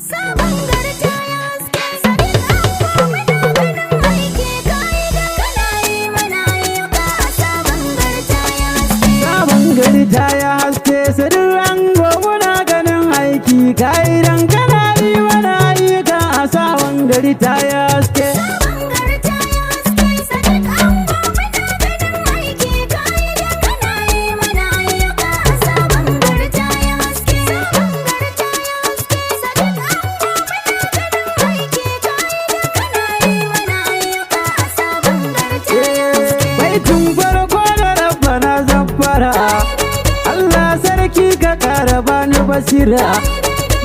Sabon garta ya haske Sadiq Ango muna ganin aiki kai da kana yi mana ayyuka. Sabon garta ya haske. Sabon garta ya haske Sadiq Ango muna ganin aiki kai dan kana yi mana ayyuka. Sabon garta ya haske. Sabon garta ya haske Sadiq Ango muna ganin aiki kai da kana yi mana ayyuka. Sabon garta ya haske. Sabon garta ya haske Sadiq Ango muna ganin aiki kai da kana yi mana ayyuka. Sabon garta ya haske. Baitin farko da rabbana zaffara Allah sarki ka kara bani basira.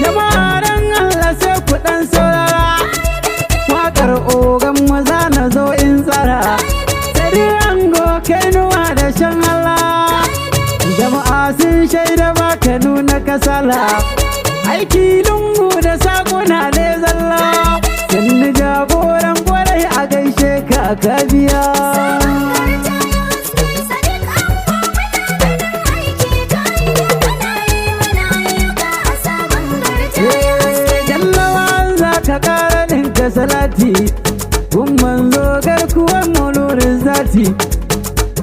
Jama'aran Allah sai ku dan saurara. Waƙar ogan maza na zo in tsara. Sadiq Ango kai nuwa da shan Allah. Jama'a sun shaida ba ka nuna kasala. Aiki lungu da sakuna ne zalla. Sannu jagoran kwarai a gaishe ka ka biya. Jallawa za ka ƙara ɗinka salati. Kun manzo garkuwan mulurin zati.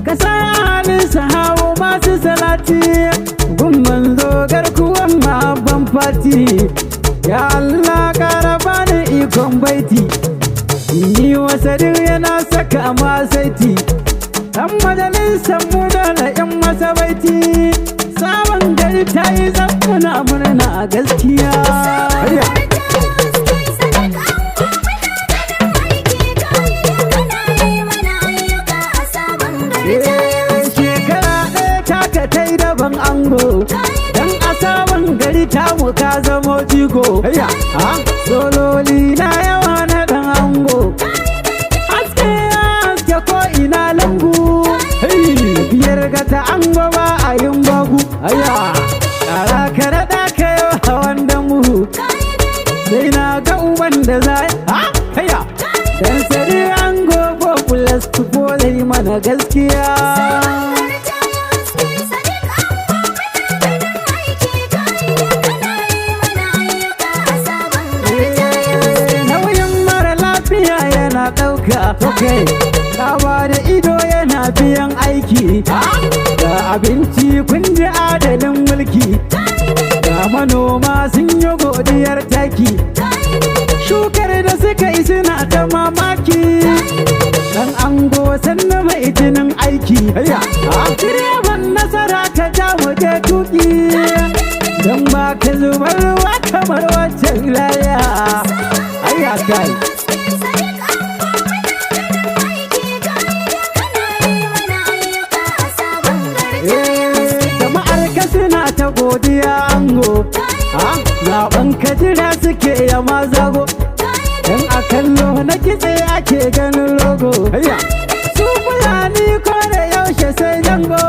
Ka sa halin sahawo masu salati. Kun manzo garkuwan ma'abban fati. Ya Allah ƙara bani ikon baiti. Ni wasa duk yana saka masaiti. Dan majalisar mu dole in masa baiti. Sabon gari ta yi zaffuna murna a gaskiya. Shekara ɗaya taka ta yi daban ango. Dan a sabon gari ta mu ka zamo jigo. Sololi na yawa na ɗan ango. Haske ya haske ko ina lambu. Biyar ga ta ango ba a yin bagu. Ƙara ka naɗa ka yau hawan damu. Sai na ga uban da za Dan Sadiq Ango ko plus ko zai mana gaskiya. Nauyin mara lafiya yana ɗauka. Kawa da ido yana biyan aiki. Ga abinci kun ji adalin mulki. Ga manoma sun yi godiyar taki. Shukar da suka yi suna ta mamaki. Dan ango sannu mai jinin aiki. Direban nasara ka ja waje tuki. Dan ba ka zubar ruwa kamar wancan laya. Kai. Jama'ar ka suna ta godiya ango. Zaɓen ka jira suke ya mazago. Dan a kallo na kitse ake ganin logo. Su fulani ko da yaushe sai dango.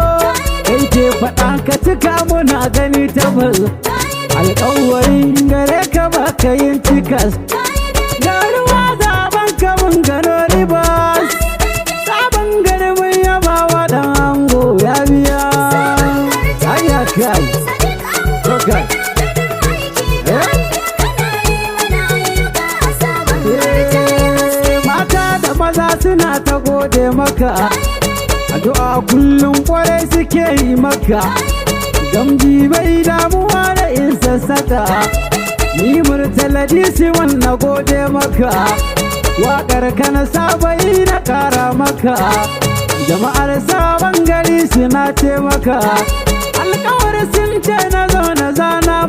Kai ke faɗa ka cika muna gani tabbas. Alƙawarin gare ka ba ka yin cikas. Da ruwa zaɓen ka mun gano ribas. Sabon gari mun yaba wa ɗan ango ya biya. Kai. Mata da maza suna ta gode maka. Addu'a kullum kwarai suke yi maka. Gamji bai damuwa da in sassaka. Ni Murtala DC na gode maka. Waƙar ka na saba yi na ƙara maka. Jama'ar sabon gari suna ce maka. Alƙawar sun ce na zo na zana